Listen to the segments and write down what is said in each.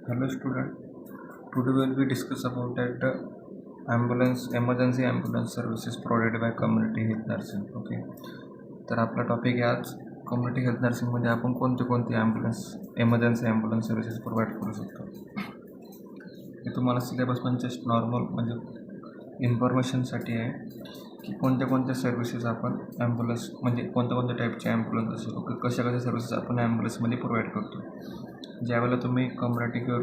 Hello student. Today we will be discuss about that emergency ambulance services provided by community health nursing. Okay. तर आपला topic आहे आज community health नर्सिंगमध्ये आपण कोणते कोणते एमर्जन्सी ॲम्ब्युलन्स सर्व्हिसेस प्रोव्हाइड करू शकतो. हे तुम्हाला सिलेबस म्हणजे जस्ट नॉर्मल म्हणजे इन्फॉर्मेशनसाठी आहे की कोणत्या कोणत्या सर्व्हिसेस आपण ॲम्ब्युलन्स म्हणजे कोणत्या कोणत्या टाईपचे ॲम्ब्युलन्स असेल ओके कशा कशा सर्व्हिसेस आपण ॲम्ब्युलन्समध्ये प्रोव्हाइड करतो. ज्यावेळेला तुम्ही कम्युनिटी किंवा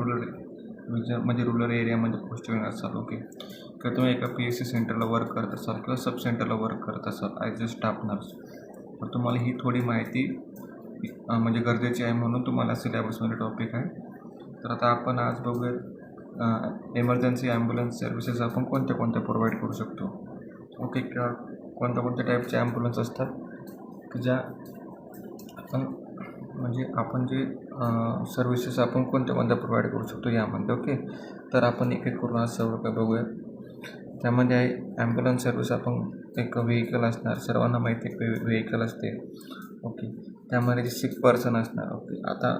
रूरल एरियामध्ये पोस्टिंग असाल ओके किंवा तुम्ही एका PSC सेंटरला वर्क करत असाल किंवा सब सेंटरला वर्क करत असाल ॲज अ स्टाफ नर्स तर तुम्हाला ही थोडी माहिती म्हणजे गरजेची आहे म्हणून तुम्हाला सिलेबसमध्ये टॉपिक आहे. तर आता आपण आज बघूयात एमर्जन्सी ॲम्ब्युलन्स सर्व्हिसेस आपण कोणत्या कोणत्या प्रोव्हाइड करू शकतो ओके किंवा कोणत्या कोणत्या टाईपचे ॲम्ब्युलन्स असतात की ज्या आपण जे सर्व्हिसेस आपण कोणत्या कोणत्या प्रोव्हाइड करू शकतो यामध्ये ओके. तर आपण एक एक करून आज सर्व काय बघूया. त्यामध्ये आहे ॲम्ब्युलन्स सर्व्हिस. आपण एक व्हेकल असणार, सर्वांना माहिती आहे व्हेकल असते ओके. त्यामध्ये जे सिक पर्सन असणार ओके. आता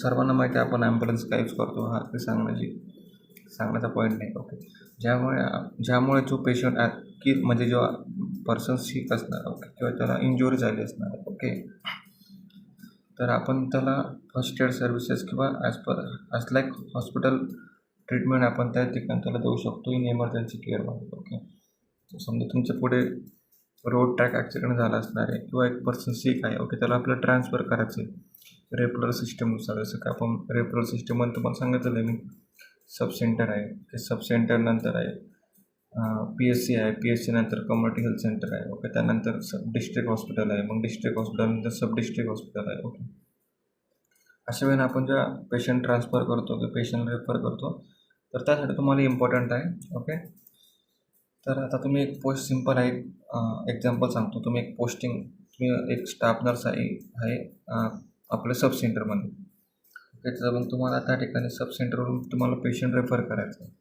सर्वांना माहिती आहे आपण ॲम्ब्युलन्स काय यूज करतो हा ते सांगण्याचा पॉईंट नाही ओके. ज्यामुळे जो पेशंट की म्हणजे जेव्हा पर्सन सिक असणार ओके किंवा त्याला इंजुरी झाली असणार ओके तर आपण त्याला फर्स्ट एड सर्व्हिसेस किंवा ॲज लाईक हॉस्पिटल ट्रीटमेंट आपण त्या ठिकाणी त्याला देऊ शकतो इन एमर्जन्सी केअरमध्ये ओके. समजा तुमच्या पुढे रोड ट्रॅक ॲक्सिडेंट झाला असणार आहे किंवा एक पर्सन सिक आहे ओके त्याला आपल्याला ट्रान्सफर करायचं आहे रेफरल सिस्टमनुसार. जसं की आपण रेफरल सिस्टममध्ये तुम्हाला सांगितलेलं आहे मी सब सेंटर आहे ते सब सेंटर नंतर आहे PSC आहे, PSC नंतर कम्युनिटी हेल्थ सेंटर आहे ओके. त्यानंतर सब डिस्ट्रिक्ट हॉस्पिटल आहे, मग डिस्ट्रिक्ट हॉस्पिटलनंतर सब डिस्ट्रिक्ट हॉस्पिटल आहे ओके. अशा वेळेला आपण जेव्हा पेशंट ट्रान्सफर करतो किंवा पेशंट रेफर करतो तर त्यासाठी तुम्हाला इम्पॉर्टंट आहे ओके. तर आता तुम्ही एक पोस्ट सिम्पल आहे एक्झाम्पल सांगतो. तुम्ही एक तुम्ही एक स्टाफ नर्स आहे आपल्या सब सेंटरमध्ये ओके. तर मग तुम्हाला त्या ठिकाणी सब सेंटरवरून तुम्हाला पेशंट रेफर करायचं आहे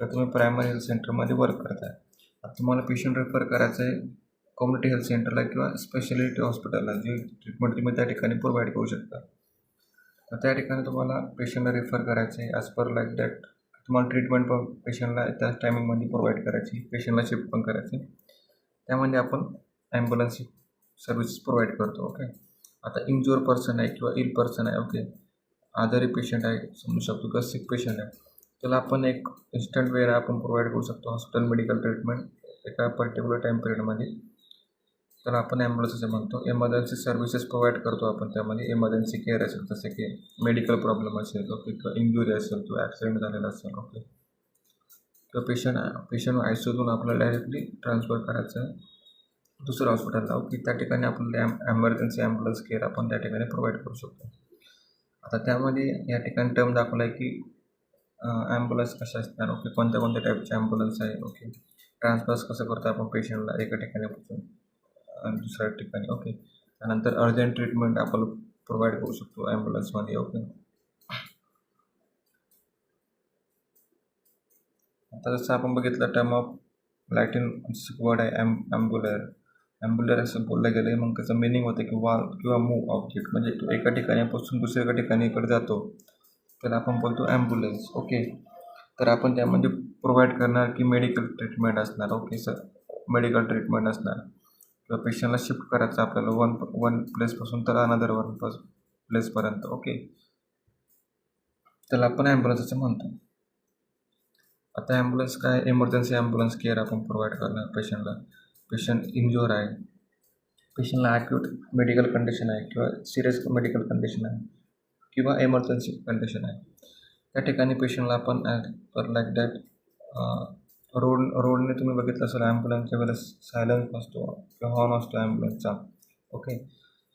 किंवा तुम्ही प्रायमरी हेल्थ सेंटरमध्ये वर्क करताय. आता तुम्हाला पेशंट रेफर करायचं आहे कम्युनिटी हेल्थ सेंटरला किंवा स्पेशालिटी हॉस्पिटलला जे ट्रीटमेंट तुम्ही त्या ठिकाणी प्रोव्हाइड करू शकता. तर त्या ठिकाणी तुम्हाला पेशंटला रेफर करायचं आहे ॲज पर लाईक दॅट. तुम्हाला ट्रीटमेंट पण पेशंटला त्या टायमिंगमध्ये प्रोव्हाइड करायची, पेशंटला शिफ्ट पण करायची. त्यामध्ये आपण ॲम्ब्युलन्स सर्व्हिस प्रोव्हाइड करतो ओके. आता इंज्युअर पर्सन आहे किंवा इल पर्सन आहे ओके, आजारी पेशंट आहे समजू शकतो किंवा सिक पेशंट आहे त्याला आपण एक इन्स्टंट वेळा आपण प्रोव्हाइड करू शकतो हॉस्पिटल मेडिकल ट्रीटमेंट एका पर्टिक्युलर टाईम पिरियडमध्ये. त्याला आपण ॲम्ब्युलन्स असे म्हणतो. एमर्जन्सी सर्व्हिसेस प्रोव्हाइड करतो आपण त्यामध्ये. एमर्जन्सी केअर असेल जसे की मेडिकल प्रॉब्लेम असेल ओके किंवा इंजुरी असेल किंवा ॲक्सिडेंट झालेला असेल ओके किंवा पेशंट ICUतून आपल्याला डायरेक्टली ट्रान्सफर करायचं आहे दुसऱ्या हॉस्पिटलला ओके. त्या ठिकाणी आपल्याला एमर्जन्सी ॲम्ब्युलन्स केअर आपण त्या ठिकाणी प्रोव्हाइड करू शकतो. आता त्यामध्ये या ठिकाणी टर्म दाखवला आहे की ॲम्ब्युलन्स कशा असणार ओके, कोणत्या कोणत्या टाईपचे ॲम्ब्युलन्स आहे ओके. ट्रान्सफर्स कसं करतो आपण पेशंटला एका ठिकाणापासून दुसऱ्या ठिकाणी ओके. त्यानंतर अर्जंट ट्रीटमेंट आपण प्रोव्हाइड करू शकतो ॲम्ब्युलन्समध्ये ओके. आता जसं आपण बघितलं टर्म ऑफ लॅटिन वर्ड आहे ॲम्ब्युलर असं बोललं गेलं आहे. मग त्याचं मिनिंग होतं की वॉल किंवा मूव ऑब्जेक्ट म्हणजे तो एका ठिकाणापासून दुसऱ्या ठिकाणी इकडे जातो त्याला आपण बोलतो ॲम्ब्युलन्स ओके. तर आपण त्यामध्ये प्रोव्हाइड करणार की मेडिकल ट्रीटमेंट असणार ओके मेडिकल ट्रीटमेंट असणार किंवा पेशंटला शिफ्ट करायचं आपल्याला वन प्लेसपासून तर अनदर प्लेसपर्यंत ओके. त्याला आपण ॲम्ब्युलन्स असं म्हणतो. आता ॲम्ब्युलन्स काय एमर्जन्सी ॲम्ब्युलन्स केअर आपण प्रोव्हाइड करणार पेशंटला. पेशंट इंज्युअर आहे, पेशंटला ॲक्यूट मेडिकल कंडिशन आहे किंवा सिरियस मेडिकल कंडिशन आहे किंवा एमर्जन्सी कंडिशन आहे. त्या ठिकाणी पेशंटला आपण लाईक दॅट रोडने तुम्ही बघितलं असेल ॲम्ब्युलन्सच्या वेळेस सायलन्स नसतो किंवा हॉर्न असतो ॲम्ब्युलन्सचा ओके.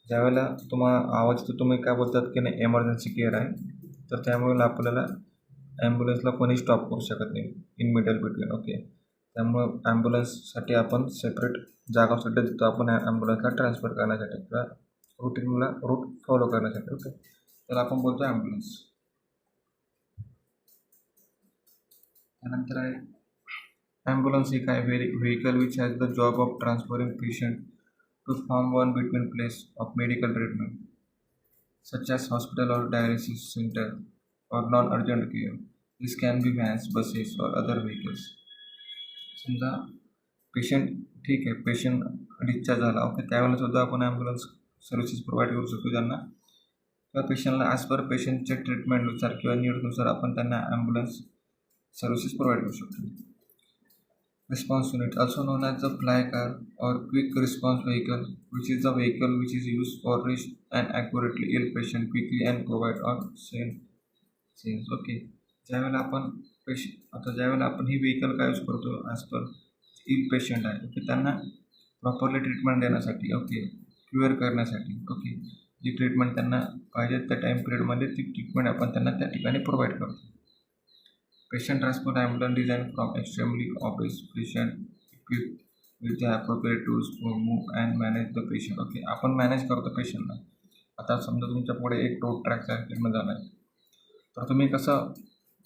ज्यावेळेला तुम्हाला आवाज तर तुम्ही काय बोलतात की नाही एमर्जन्सी केअर आहे तर त्यामुळे आपल्याला ॲम्ब्युलन्सला कोणी स्टॉप करू शकत नाही इन मिडल बिटवीन ओके. त्यामुळं ॲम्ब्युलन्ससाठी आपण सेपरेट जागा सुद्धा देतो आपण ॲम्ब्युलन्सला ट्रान्सफर करण्यासाठी किंवा रूट फॉलो करण्यासाठी ओके. त्याला आपण बोलतो ॲम्ब्युलन्स. त्यानंतर आहे ॲम्ब्युलन्स ही काय vehicle which has the job of transferring patient to from one between place of medical treatment such as hospital or dialysis centre or non-urgent care. This can be vans, buses or other vehicles. समजा patient ठीक आहे, patient discharge झाला okay, त्यावेळेला सुद्धा आपण ambulance services provide करू शकतो त्यांना, किंवा पेशंटला ॲज पर पेशंटच्या ट्रीटमेंटनुसार किंवा नीडनुसार आपण त्यांना ॲम्ब्युलन्स सर्व्हिसेस प्रोव्हाइड करू शकतो. Response unit, also known as the fly car or quick response vehicle, which is the vehicle which is used for reach and accurately ill patient quickly and provide on scenes. Okay, ज्यावेळेला आपण ज्यावेळेला आपण ही vehicle काय use करतो as per इल patient आहे okay, त्यांना properly treatment देण्यासाठी okay, cure करण्यासाठी ओके, जी ट्रीटमेंट त्यांना पाहिजे त्या टाईम पिरियडमध्ये ती ट्रीटमेंट आपण त्यांना त्या ठिकाणी प्रोव्हाइड करतो. Patient transport ambulance designed from extremely obese patient equipped with the appropriate tools to move and manage the patient. Okay, आपण मॅनेज करतो पेशंटला. आता समजा तुमच्या पुढे एक रोड ट्रॅकचा ॲक्सिडेंट झाला आहे, तर तुम्ही कसं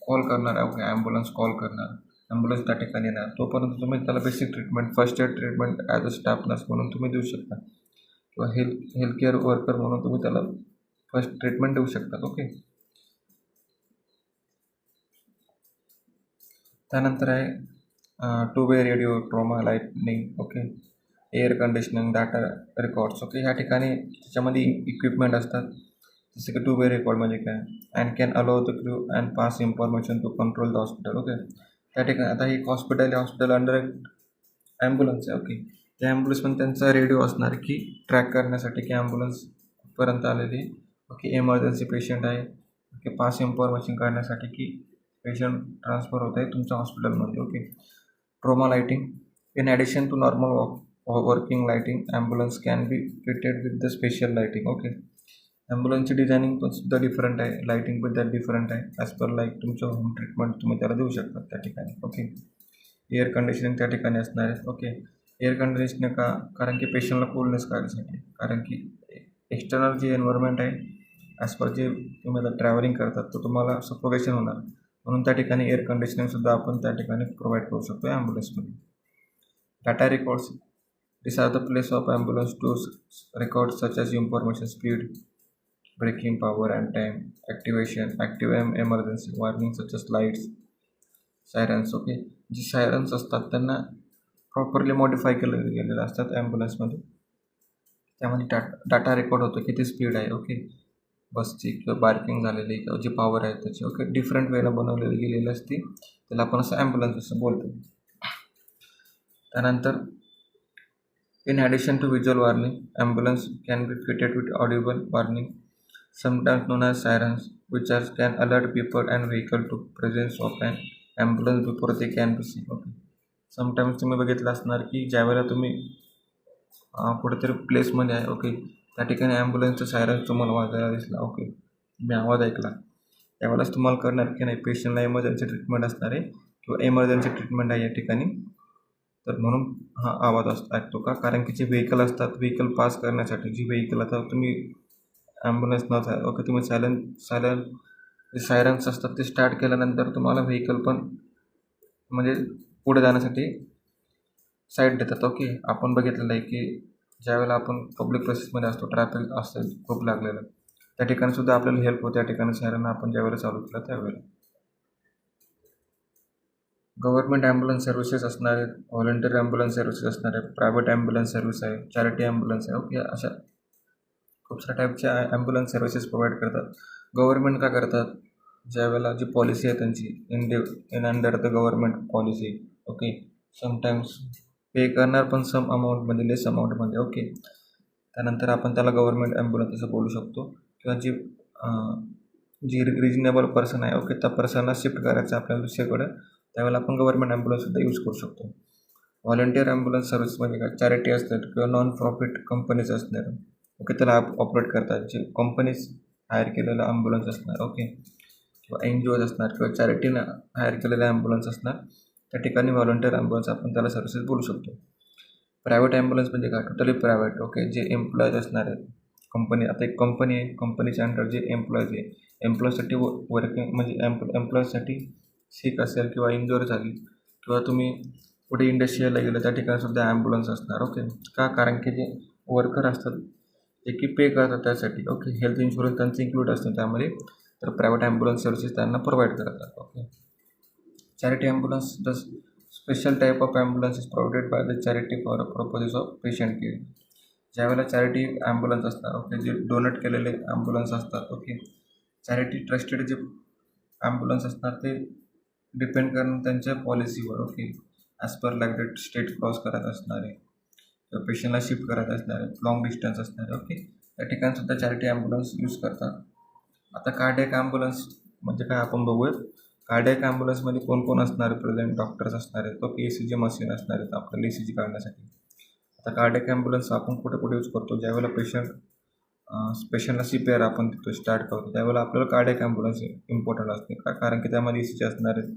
कॉल करणार आहे ओके, ॲम्ब्युलन्स कॉल करणार, ॲम्ब्युलन्स त्या ठिकाणी येणार, तोपर्यंत तुम्ही त्याला basic treatment, first aid treatment as a staff nurse म्हणून तुम्ही देऊ शकता, किंवा हेल्थ केअर वर्कर म्हणून तुम्ही त्याला फर्स्ट ट्रीटमेंट देऊ शकता. ओके, त्यानंतर आहे two way radio, trauma, lightning okay, air conditioning, data records okay. ह्या ठिकाणी त्याच्यामध्ये इक्विपमेंट असतात, जसे की टू वे रेकॉर्ड म्हणजे काय, and can allow the crew and pass information to control the hospital. Okay, त्या ठिकाणी आता ही हॉस्पिटल आहे, हॉस्पिटल अंडर एक ॲम्ब्युलन्स आहे ओके. त्या ॲम्ब्युलन्स पण त्यांचा रेडिओ असणार की ट्रॅक करण्यासाठी की ॲम्ब्युलन्सपर्यंत आलेली ओके, इमर्जन्सी पेशंट आहे ओके, पास इन्फॉर्मेशन काढण्यासाठी की पेशंट ट्रान्सफर होत आहे तुमच्या हॉस्पिटलमध्ये okay. Trauma lighting, in addition to normal working lighting ambulance can be fitted with the special lighting okay. ॲम्ब्युलन्सची डिझायनिंग पण सुद्धा डिफरंट आहे, लाइटिंग पण त्यात डिफरंट आहे, ॲज पर लाईक तुमचं होम ट्रीटमेंट तुम्ही त्याला देऊ शकता त्या ठिकाणी ओके. एअर कंडिशनिंग त्या ठिकाणी असणार आहे ओके. एअर कंडिशनिंग का, कारण की पेशंटला कूलनेस काढण्यासाठी, कारण की एक्सटर्नल जे एन्व्हायरमेंट आहे ॲज पर जे तुम्ही आता ट्रॅव्हलिंग करतात तर तुम्हाला सफोकेशन होणार, म्हणून त्या ठिकाणी एअर कंडिशनिंगसुद्धा आपण त्या ठिकाणी प्रोव्हाइड करू शकतो ॲम्ब्युलन्समध्ये. Data records, this are the place of ambulance to record such as information, speed, braking power and time, activation, active emergency, warning such as lights, sirens okay. जी सायरन्स असतात त्यांना प्रॉपरली मॉडिफाय केलेले गेलेले असतात ॲम्ब्युलन्समध्ये, त्यामध्ये डाटा रेकॉर्ड होतो किती speed आहे ओके, बसची किंवा बार्किंग झालेली किंवा जी पॉवर आहे त्याची ओके, डिफरंट वेनं बनवलेली गेलेली असते, त्याला आपण असं ॲम्ब्युलन्स असं बोलतो. त्यानंतर in addition to visual warning, ambulance can be fitted with audible warning, sometimes known as sirens, which are can alert people and vehicle to presence of an ambulance before they can be see okay. Sometimes तुम्ही बघितलं असणार की ज्यावेळेला तुम्ही कुठेतरी प्लेसमध्ये आहे okay, त्या ठिकाणी ॲम्ब्युलन्सचा सायरन्स तुम्हाला वाजायला दिसला ओके, तुम्ही आवाज ऐकला, त्यावेळेलाच तुम्हाला कळणार की नाही पेशंटला इमर्जन्सी ट्रीटमेंट असणार आहे किंवा इमर्जन्सी ट्रीटमेंट आहे या ठिकाणी, तर म्हणून हा आवाज ऐकतो का, कारण की जे व्हेकल असतात, व्हेकल पास करण्यासाठी जी व्हेकल आता तुम्ही ॲम्ब्युलन्स नव्हता ओके, तुम्ही जे सायरन्स असतात ते स्टार्ट केल्यानंतर तुम्हाला व्हेकल पण म्हणजे पुढे जाण्यासाठी साईड देतात ओके. आपण बघितलेलं आहे की ज्यावेळेला आपण पब्लिक प्लेसेसमध्ये असतो, ट्रॅफिक असेल खूप लागलेलं, त्या ठिकाणी सुद्धा आपल्याला हेल्प होते, त्या ठिकाणी सायरन आपण ज्यावेळेला चालू केलं त्यावेळेला. गव्हर्नमेंट ॲम्ब्युलन्स सर्व्हिसेस असणार आहेत, व्हॉलंटियर ॲम्ब्युलन्स सर्व्हिसेस असणार आहे, प्रायव्हेट ॲम्ब्युलन्स सर्व्हिस आहे, चॅरिटी ॲम्ब्युलन्स आहे ओके. अशा खूप साऱ्या टाईपच्या ॲम्ब्युलन्स सर्व्हिसेस प्रोव्हाइड करतात. गव्हर्नमेंट का करतात, ज्यावेळेला जी पॉलिसी आहे त्यांची in under the government policy okay, sometimes pay करणार पण सम अमाऊंटमध्ये, लेस अमाऊंटमध्ये ओके. त्यानंतर आपण त्याला गव्हर्नमेंट ॲम्ब्युलन्स असं बोलू शकतो, किंवा जी रिजनेबल पर्सन आहे ओके, त्या पर्सनला शिफ्ट करायचं आपल्याला दुसरीकडे, त्यावेळेला आपण गव्हर्नमेंट ॲम्ब्युलन्ससुद्धा यूज करू शकतो. व्हॉलंटियर ॲम्ब्युलन्स सर्व्हिस म्हणजे काय, चॅरिटी असतात किंवा नॉन प्रॉफिट कंपनीज असणार ओके, त्याला ऑपरेट करतात, जे कंपनीज हायर केलेलं ॲम्ब्युलन्स असणार ओके, किंवा एन जी ओज असणार किंवा चॅरिटीनं हायर केलेलं ॲम्ब्युलन्स असणार, त्या ठिकाणी व्हॉलंटियर ॲम्ब्युलन्स आपण त्याला सर्व्हिसेस बोलू शकतो. प्रायव्हेट ॲम्ब्युलन्स म्हणजे काय, टोटली प्रायव्हेट ओके, जे एम्प्लॉईज असणार आहेत कंपनी, आता एक कंपनी आहे, कंपनीच्या अंडर जे एम्प्लॉईज आहे, एम्प्लॉईजसाठी वर्किंग म्हणजे एम्प्लॉईजसाठी सिक असेल किंवा इंजुरी झाली किंवा तुम्ही कुठे इंडस्ट्रीला गेलं त्या ठिकाणीसुद्धा ॲम्ब्युलन्स असणार ओके. का, कारण की जे वर्कर असतात ते की पे करतात त्यासाठी ओके, हेल्थ इन्शुरन्स त्यांचं इन्क्लूड असतं त्यामध्ये, तर प्रायव्हेट ॲम्ब्युलन्स सर्व्हिसेस त्यांना प्रोव्हाइड करतात. Okay. Charity ambulance the special type of ambulance is provided by the charity for purposes of patient care. ज्यावेळेला चॅरिटी ॲम्ब्युलन्स असतात, ओके, जे डोनेट केलेले ॲम्ब्युलन्स असतात, ओके, चॅरिटी ट्रस्टेड जे ॲम्ब्युलन्स असणार ते डिपेंड करून त्यांच्या पॉलिसीवर, okay, as per like date state cross करत असणारे किंवा पेशंटला शिफ्ट करत असणारे, लॉंग डिस्टन्स असणारे, ओके, त्या ठिकाणीसुद्धा चॅरिटी ॲम्ब्युलन्स यूज करतात. आता कार्डियक ॲम्ब्युलन्स म्हणजे काय आपण बघूयात. कार्डियक ॲम्ब्युलन्समध्ये कोण कोण असणार आहे प्रेझेंट? डॉक्टर्स असणार आहेत, ओके, ECG मशीन असणार आहेत आपल्याला ECG काढण्यासाठी. आता कार्डियक ॲम्ब्युलन्स आपण कुठे कुठे यूज करतो? ज्यावेळेला पेशंटला CPR आपण तिथं स्टार्ट करतो त्यावेळेला आपल्याला कार्डियक ॲम्ब्युलन्स इम्पॉर्टंट असते कारण की त्यामध्ये ECG असणार आहेत,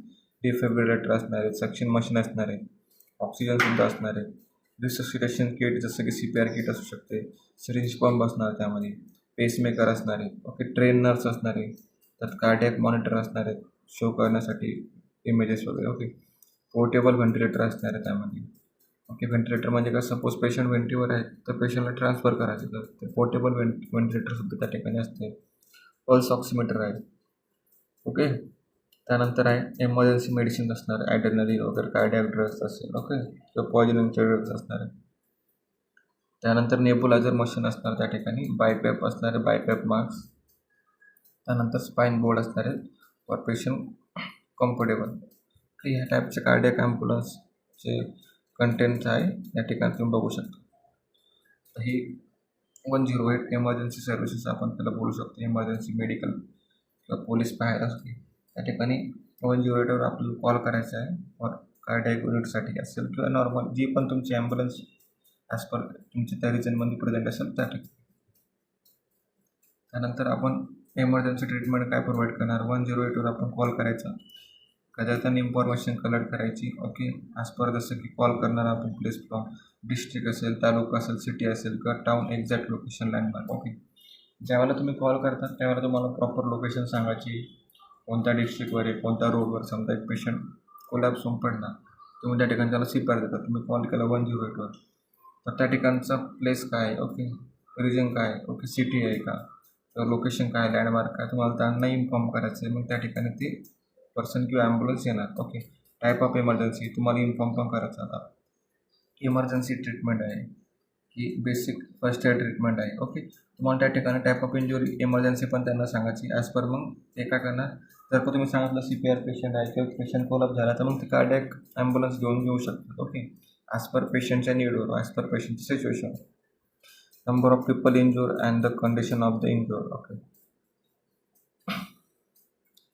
डिफिब्रिलेटर असणार आहेत, सक्शन मशीन असणार आहे, ऑक्सिजनसुद्धा असणार आहे, रिससिटेशन किट जसं की CPR किट असू शकते, सिरिंज पंप असणार त्यामध्ये, पेसमेकर असणार आहे, ओके, ट्रेन नर्स असणार आहे, त्यात कार्डियक मॉनिटर असणार आहेत शो करण्यासाठी इमेजेस वगैरे, ओके, पोर्टेबल व्हेंटिलेटर असणार आहे त्यामध्ये. ओके, व्हेंटिलेटर म्हणजे काय? सपोज पेशंट व्हेंटिवर आहे तर पेशंटला ट्रान्सफर करायचं तर ते पोर्टेबल व्हेंटिलेटरसुद्धा त्या ठिकाणी असते. पल्स ऑक्सिमीटर आहे. ओके, त्यानंतर आहे एमर्जन्सी मेडिसिन असणार, ॲड्रेनलिन वगैरे, कार्डियक ड्रग्स असेल, ओके, किंवा पॉइजनिंगचे ड्रग्स असणार आहे. त्यानंतर नेबुलायझर मशीन असणार त्या ठिकाणी, बायपॅप असणार आहे, बायपॅप मास्क. त्यानंतर स्पाईन बोर्ड असणार आहे फॉर पेशंट कम्फर्टेबल. ह्या टाईपचे कार्डियक ॲम्ब्युलन्सचे कंटेंट आहे या ठिकाणी तुम्ही बघू शकता. तर ही 108 एमर्जन्सी सर्व्हिसेस आपण त्याला बोलू शकतो. एमर्जन्सी मेडिकल किंवा पोलीस बाहेर असते त्या ठिकाणी 108वर आपल्याला कॉल करायचा आहे फॉर कार्डियक युनिटसाठी असेल किंवा नॉर्मल जी पण तुमची ॲम्ब्युलन्स ॲज पर तुमच्या त्या रिजनमध्ये प्रेझेंट असेल त्या ठिकाणी. त्यानंतर आपण एमर्जन्सी ट्रीटमेंट काय प्रोव्हाइड करणार? 108वर आपण कॉल करायचा, त्याच्यातून इन्फॉर्मेशन कलेक्ट करायची, ओके, ॲज पर जसं की कॉल करणार आपण प्लेस फ्रॉम डिस्ट्रिक्ट असेल, तालुका असेल, सिटी असेल किंवा town exact location landmark. Okay, ज्यावेळेला तुम्ही कॉल करता त्यावेळेला तुम्हाला प्रॉपर लोकेशन सांगायची, कोणत्या डिस्ट्रिक्टवर आहे, कोणत्या रोडवर. समजा एक पेशंट कोलॅप्स होऊन पडला, तुम्ही त्या ठिकाणी त्याला CPR देतात, तुम्ही कॉल केला 108वर तर त्या ठिकाणचा प्लेस काय आहे, ओके, रिजन काय आहे, ओके, सिटी आहे का, तर लोकेशन काय, लँडमार्क काय, तुम्हाला त्यांना इन्फॉर्म करायचं आहे. मग त्या ठिकाणी ते पर्सन किंवा ॲम्ब्युलन्स येणार. ओके, टाईप ऑफ एमर्जन्सी तुम्हाला इन्फॉर्म पण करायचं. आता इमर्जन्सी ट्रीटमेंट आहे की बेसिक फर्स्ट एड ट्रीटमेंट आहे, ओके, तुम्हाला त्या ठिकाणी टाईप ऑफ इंजुरी इमर्जन्सी पण त्यांना सांगायची ॲज पर. मग ते काय करणार, जर का तुम्ही सांगितलं CPR पेशंट आहे किंवा पेशंट कोलॅप्स झाला तर मग ते कार्डियक ॲम्ब्युलन्स घेऊन येऊ शकतात. ओके, ॲज पर पेशंटच्या नीडवर, ॲज पर पेशंटची situation, number of people injure and the condition of the injure. Okay,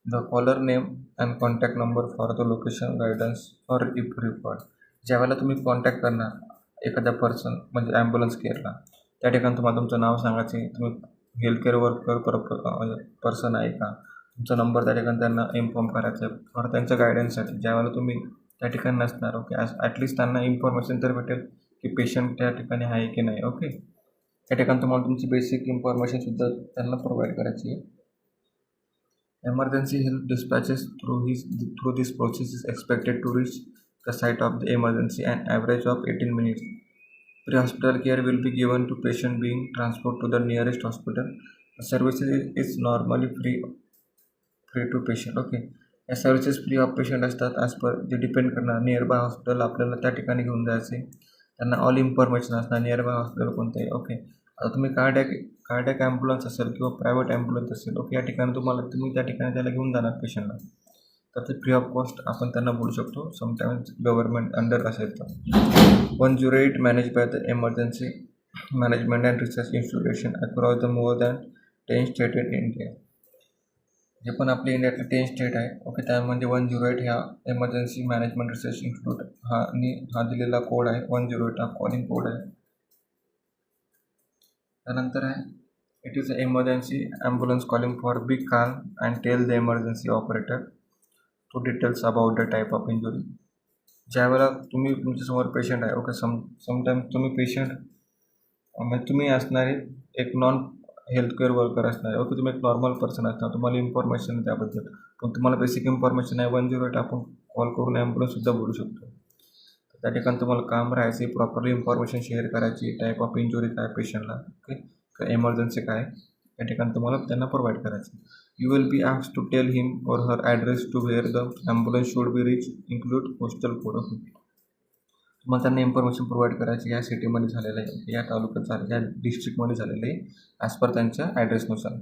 the caller name and contact number for the location guidance for if required. ज्यावेळेला तुम्ही contact करणार एखाद्या person म्हणजे ambulance केअरला, त्या ठिकाणी तुम्हाला तुमचं नाव सांगायचे, तुम्ही हेल्थ केअर वर्कर पर्सन आहे का, तुमचा नंबर त्या ठिकाणी त्यांना इन्फॉर्म करायचा आहे फॉर त्यांच्या गायडन्ससाठी. ज्यावेळेला तुम्ही त्या ठिकाणी नसणार, ओके, ॲटलिस्ट त्यांना इन्फॉर्मेशन तर भेटेल की पेशंट त्या ठिकाणी आहे की नाही. ओके, त्या ठिकाणी तुम्हाला तुमची बेसिक इन्फॉर्मेशनसुद्धा त्यांना प्रोव्हाइड करायची आहे. Emergency help dispatches through this process is expected to reach the site of the emergency an average of 18 minutes. Pre-hospital care will be given to patient being transported to the nearest hospital. The service is normally free to patient. Okay, या services free of patient असतात as per जे depend करणार nearby hospital आपल्याला त्या ठिकाणी घेऊन जायचे. त्यांना ऑल इन्फॉर्मेशन असणार नियरबाय हॉस्पिटल कोणतं आहे. ओके, आता तुम्ही कार्डियक ॲम्ब्युलन्स असेल किंवा प्रायव्हेट ॲम्ब्युलन्स असेल, ओके, या ठिकाणी तुम्ही त्या ठिकाणी त्याला घेऊन जाणार पेशंटला तर ते फ्री ऑफ कॉस्ट आपण त्यांना बोलू शकतो. समटाईम्स गव्हर्नमेंट अंडर असेल तर. 108 manage by the emergency management and research institution across the more than 10 state in India. जे पण आपले इंडियातले 10 स्टेट आहे, ओके, त्यामध्ये 108 ह्या एमर्जन्सी मॅनेजमेंट रिसर्च इन्स्टिट्यूट हा दिलेला कोड आहे. 108 हा कॉलिंग कोड आहे. त्यानंतर आहे it is a emergency ambulance calling for be calm and tell the emergency operator to details about the type of injury. ज्यावेळेला तुमच्यासमोर पेशंट आहे, ओके, समटाईम्स तुम्ही पेशंट म्हणजे तुम्ही असणारे एक नॉन हेल्थ केअर वर्कर असणार आहे, ओके, तुम्ही एक नॉर्मल पर्सन असणार, तुम्हाला इन्फॉर्मेशन त्याबद्दल पण तुम्हाला बेसिक इन्फॉर्मेशन आहे. 108 आपण कॉल करून ॲम्ब्युलन्ससुद्धा बोलू शकतो. त्या ठिकाणी तुम्हाला काम राहायचे, प्रॉपरली इन्फॉर्मेशन शेअर करायची, टाईप ऑफ इंजुरी काय पेशंटला, ओके, एमर्जन्सी काय या ठिकाणी तुम्हाला त्यांना प्रोव्हाइड करायचं. You will be asked to tell him or her address to where the ambulance should be reached, include postal code. Okay. तुम्हाला त्यांना इन्फॉर्मेशन प्रोव्हाइड करायची या सिटीमध्ये झालेलं आहे, या तालुक्यात झालं, या डिस्ट्रिक्टमध्ये झालेलं आहे, ॲज पर त्यांच्या ॲड्रेसनुसार.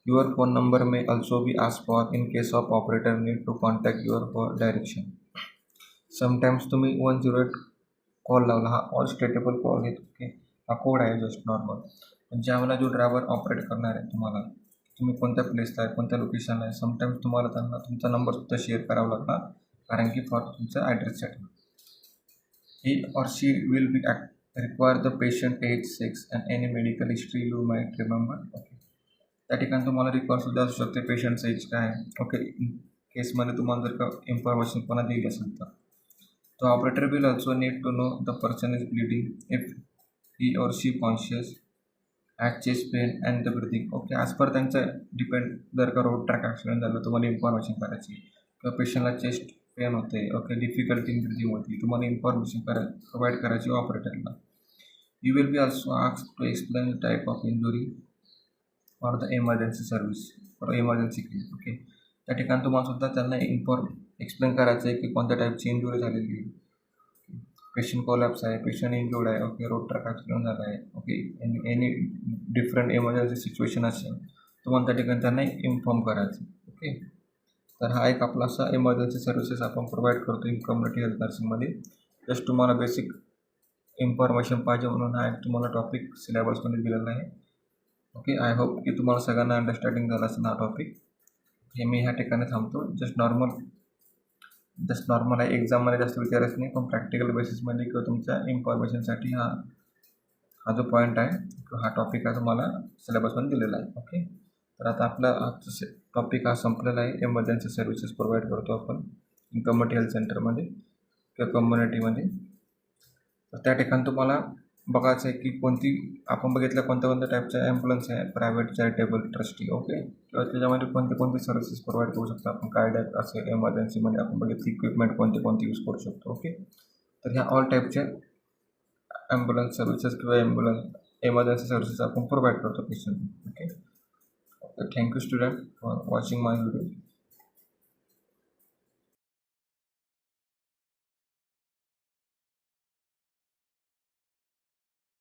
Your phone number may also be ask for in case of operator need to contact your for direction. Sometimes तुम्ही 108 कॉल लावला, हा ऑल स्टेटेबल कॉल आहे. ओके, हा कोड आहे जस्ट नॉर्मल. पण ज्यावेळेला जो ड्रायव्हर ऑपरेट करणार आहे, तुम्ही कोणत्या प्लेसला आहे, कोणत्या लोकेशनला आहे, समटाईम्स तुम्हाला त्यांना तुमचा नंबरसुद्धा शेअर करावा लागणार, कारण की फॉर तुमच्या ॲड्रेससाठी. He or she will be require the patient age, sex and any medical history you might remember. Okay. त्या ठिकाणी तुम्हाला रिक्वायरसुद्धा असू शकते पेशंटचं एज काय आहे. ओके, केसमध्ये तुम्हाला जर का इन्फॉर्मेशन कोणा दिली असेल तर. तो operator will also need to know the person is bleeding if he or she conscious at chest pain and the breathing. Okay, as per त्यांचं डिपेंड, जर का रोड ट्रॅक ॲक्सिडेंट झालं तुम्हाला इन्फॉर्मेशन करायची, किंवा पेशंटला चेस्ट पेन होते, okay, difficulty in breathing होती, तुम्हाला इन्फॉर्मेशन प्रोव्हाइड करायची ऑपरेटरला. You will be also ask to explain the type of injury for the emergency service for emergency clinic. Okay, त्या ठिकाणी तुम्हाला सुद्धा त्यांना एक्सप्लेन करायचं आहे की कोणत्या टाईपची इंजुरी झालेली आहे. पेशंट कोलॅप्स आहे, पेशंट इंजुर्ड आहे, ओके, रोड ट्रॅक ॲक्सिडेंट झाला आहे, okay, any different emergency situation असेल तुम्हाला त्या ठिकाणी त्यांना इन्फॉर्म करायचं. ओके, तर हा एक आपला असा इमर्जन्सी सर्व्हिसेस आपण प्रोव्हाइड करतो इन कम्युनिटी हेल्थ नर्सिंगमध्ये. जस्ट तुम्हाला बेसिक इन्फॉर्मेशन पाहिजे म्हणून हा एक तुम्हाला टॉपिक सिलेबसमध्ये दिलेला आहे. ओके, आय होप की तुम्हाला सगळ्यांना अंडरस्टँडिंग झालं असेल हा टॉपिक. हे मी ह्या ठिकाणी थांबतो. जस्ट नॉर्मल आहे, एक्झाममध्ये जास्त विचारायचं नाही, पण प्रॅक्टिकल बेसिसमध्ये किंवा तुमच्या इन्फॉर्मेशनसाठी हा जो पॉईंट आहे, हा टॉपिक हा तुम्हाला सिलेबसमध्ये दिलेला आहे. ओके, तर आता आपला आजचा टॉपिक हा संपलेला आहे. इमर्जन्सी सर्व्हिसेस प्रोव्हाइड करतो आपण इन कम्युनिटी हेल्थ सेंटरमध्ये किंवा कम्युनिटीमध्ये. तर त्या ठिकाणी तुम्हाला बघायचं आहे की आपण बघितलं कोणत्या टाईपच्या ॲम्ब्युलन्स आहे, प्रायव्हेट, चॅरिटेबल, ट्रस्टी. ओके, किंवा त्याच्यामध्ये कोणते सर्व्हिसेस प्रोव्हाइड करू शकतो आपण, काय टाईप असेल इमर्जन्सीमध्ये आपण बघितलं इक्विपमेंट कोणते यूज करू शकतो. ओके, तर ह्या ऑल टाईपच्या ॲम्ब्युलन्स सर्व्हिसेस किंवा इमर्जन्सी सर्व्हिसेस आपण प्रोव्हाइड करतो patient. Okay, thank you student for watching my video.